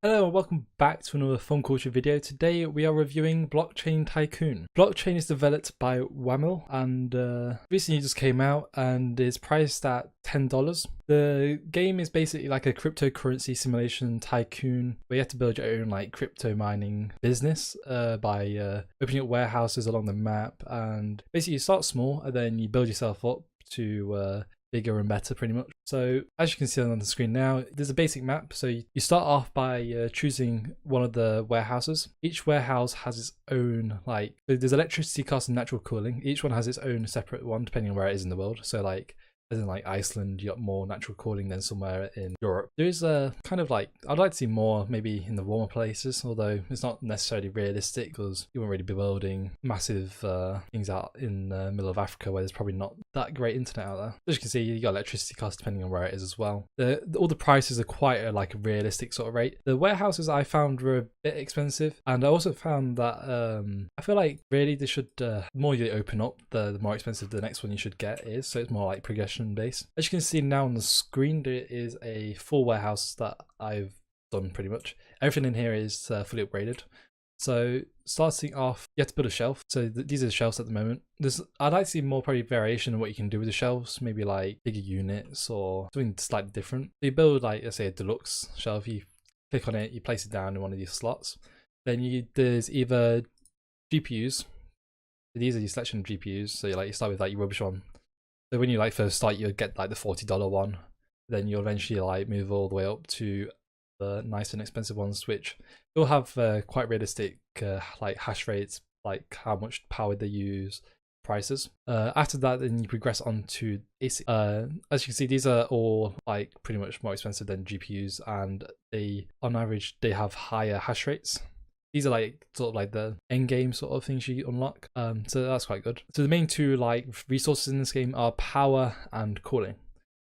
Hello and welcome back to another fun culture video. Today we are reviewing BlockChain Tycoon. BlockChain is developed by WAML and recently just came out and is priced at $10. The game is basically like a cryptocurrency simulation tycoon where you have to build your own like crypto mining business by opening up warehouses along the map, and basically you start small and then you build yourself up to bigger and better pretty much. So as you can see on the screen now, there's a basic map. So you start off by choosing one of the warehouses. Each warehouse has its own, like, there's electricity cost and natural cooling. Each one has its own separate one depending on where it is in the world. So like, as in like Iceland, you got more natural cooling than somewhere in Europe. There is a kind of like, I'd like to see more maybe in the warmer places, although it's not necessarily realistic because you won't really be building massive things out in the middle of Africa where there's probably not that great internet out there. As you can see, you got electricity costs depending on where it is as well. All the prices are quite a like a realistic sort of rate. The warehouses I found were a bit expensive, and I also found that I feel like really they should, the more you open up, the more expensive the next one you should get is. So it's more like progression base. As you can see now on the screen, there is a full warehouse that I've done pretty much. Everything in here is fully upgraded. So starting off, you have to build a shelf. So these are the shelves at the moment. I'd like to see more probably variation in what you can do with the shelves, maybe like bigger units or something slightly different. So you build like, let's say, a deluxe shelf, you click on it, you place it down in one of these slots. Then there's either GPUs. These are your selection of GPUs. So you start with like your rubbish one. So when you like first start, you'll get like the $40 one. Then you'll eventually like move all the way up to the nice and expensive ones, which will have quite realistic like hash rates, like how much power they use, prices. After that, then you progress on to AC. As you can see, these are all like pretty much more expensive than GPUs, and they on average they have higher hash rates. These are like sort of like the end game sort of things you unlock. So that's quite good. So the main two like resources in this game are power and cooling.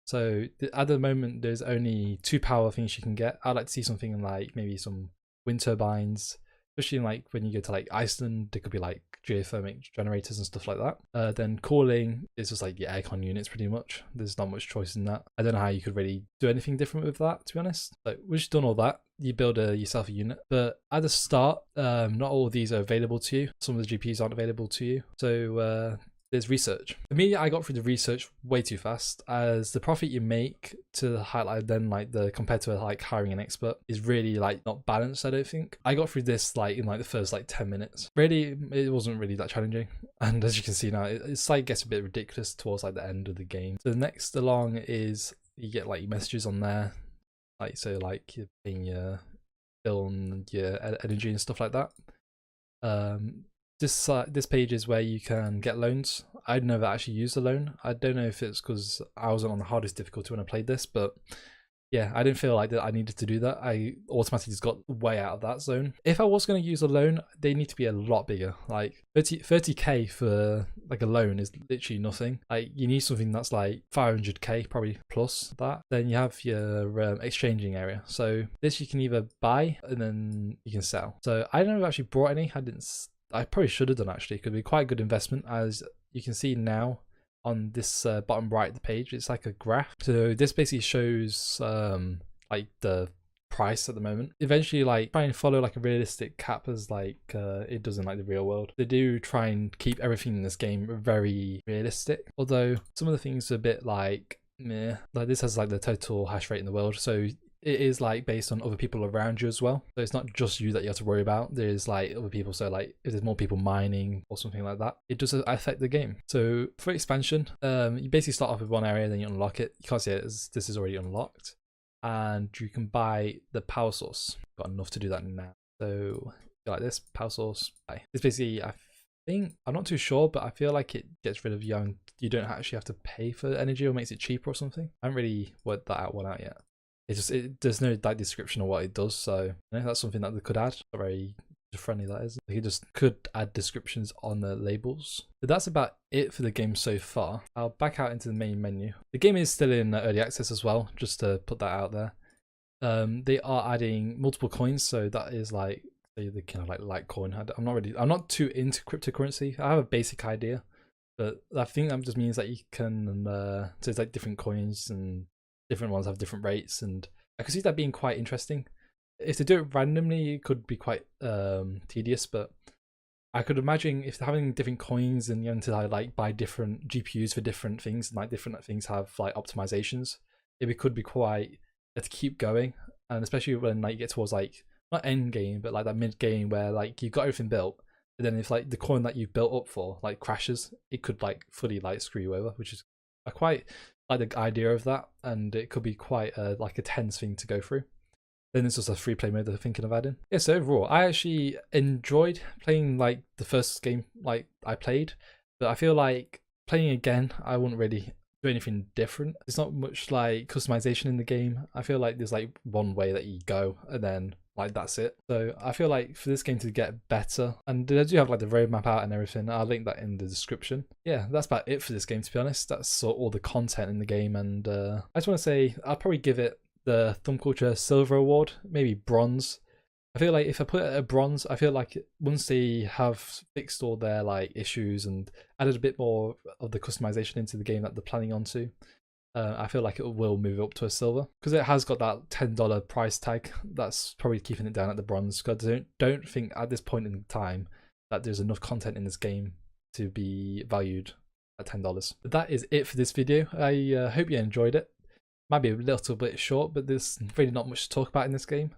So at the moment there's only two power things you can get. I'd like to see something like maybe some wind turbines, especially in like when you go to like Iceland, there could be like geothermic generators and stuff like that. Then cooling is just like your aircon units pretty much. There's not much choice in that. I don't know how you could really do anything different with that, to be honest. So we've just done all that. You build yourself a unit, but at the start, not all of these are available to you. Some of the GPUs aren't available to you. So there's research. For me, I got through the research way too fast, as the profit you make to highlight then like compared to like hiring an expert is really like not balanced. I don't think I got through this like in like the first like 10 minutes. Really, it wasn't really that challenging, and as you can see now, it's like gets a bit ridiculous towards like the end of the game. So the next along is you get like your messages on there. Like, so like you're paying your bill and your energy and stuff like that. This page is where you can get loans. I'd never actually used a loan. I don't know if it's because I wasn't on the hardest difficulty when I played this, but yeah, I didn't feel like that I needed to do that. I automatically just got way out of that zone. If I was going to use a loan, they need to be a lot bigger. Like 30k for like a loan is literally nothing. Like you need something that's like 500k probably plus that. Then you have your exchanging area. So this you can either buy and then you can sell. So I never actually bought any. I probably should have done actually. It could be quite a good investment, as you can see now on this bottom right of the page. It's like a graph. So this basically shows like the price at the moment. Eventually like try and follow like a realistic cap as like it does in like the real world. They do try and keep everything in this game very realistic, although some of the things are a bit like meh. Like this has like the total hash rate in the world, so it is like based on other people around you as well. So it's not just you that you have to worry about. There's like other people. So like if there's more people mining or something like that, it does affect the game. So for expansion, you basically start off with one area, then you unlock it. You can't see it as this is already unlocked, and you can buy the power source. Got enough to do that now. So like this power source, buy. It's basically, I think, I'm not too sure, but I feel like it gets rid of you don't actually have to pay for energy or makes it cheaper or something. I haven't really worked that one out yet. There's no like description of what it does, so that's something that they could add. Not very friendly, that is. They could add descriptions on the labels. But that's about it for the game so far. I'll back out into the main menu. The game is still in early access as well, just to put that out there. They are adding multiple coins, so that is like the kind of like Litecoin. I'm not too into cryptocurrency. I have a basic idea, but I think that just means that you can so it's like different coins and different ones have different rates, and I could see that being quite interesting. If they do it randomly, it could be quite tedious, but I could imagine if they're having different coins and you have to like buy different GPUs for different things, and like different things have like optimizations, it could be quite to keep going, and especially when like you get towards like not end game, but like that mid game where like you've got everything built, but then if like the coin that you built up for like crashes, it could like fully like screw you over, which is I quite like the idea of that, and it could be quite like a tense thing to go through. Then there's just a free play mode that they're thinking of adding. Yeah, so overall, I actually enjoyed playing like the first game like I played, but I feel like playing again, I wouldn't really do anything different. There's not much like customization in the game. I feel like there's like one way that you go and then like that's it. So I feel like for this game to get better, and they do have like the roadmap out and everything, I'll link that in the description. Yeah, that's about it for this game, to be honest. That's all the content in the game, and I just want to say I'll probably give it the Thumb Culture Silver Award, maybe Bronze. I feel like if I put it at Bronze, I feel like once they have fixed all their like issues and added a bit more of the customization into the game that they're planning on to, I feel like it will move up to a Silver, because it has got that $10 price tag. That's probably keeping it down at the Bronze, because I don't think at this point in time that there's enough content in this game to be valued at $10. But that is it for this video. I hope you enjoyed it. Might be a little bit short, but there's really not much to talk about in this game.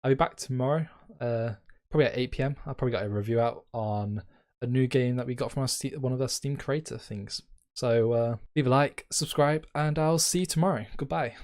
I'll be back tomorrow, probably at 8 PM. I'll probably got a review out on a new game that we got from one of our Steam creator things. So leave a like, subscribe, and I'll see you tomorrow. Goodbye.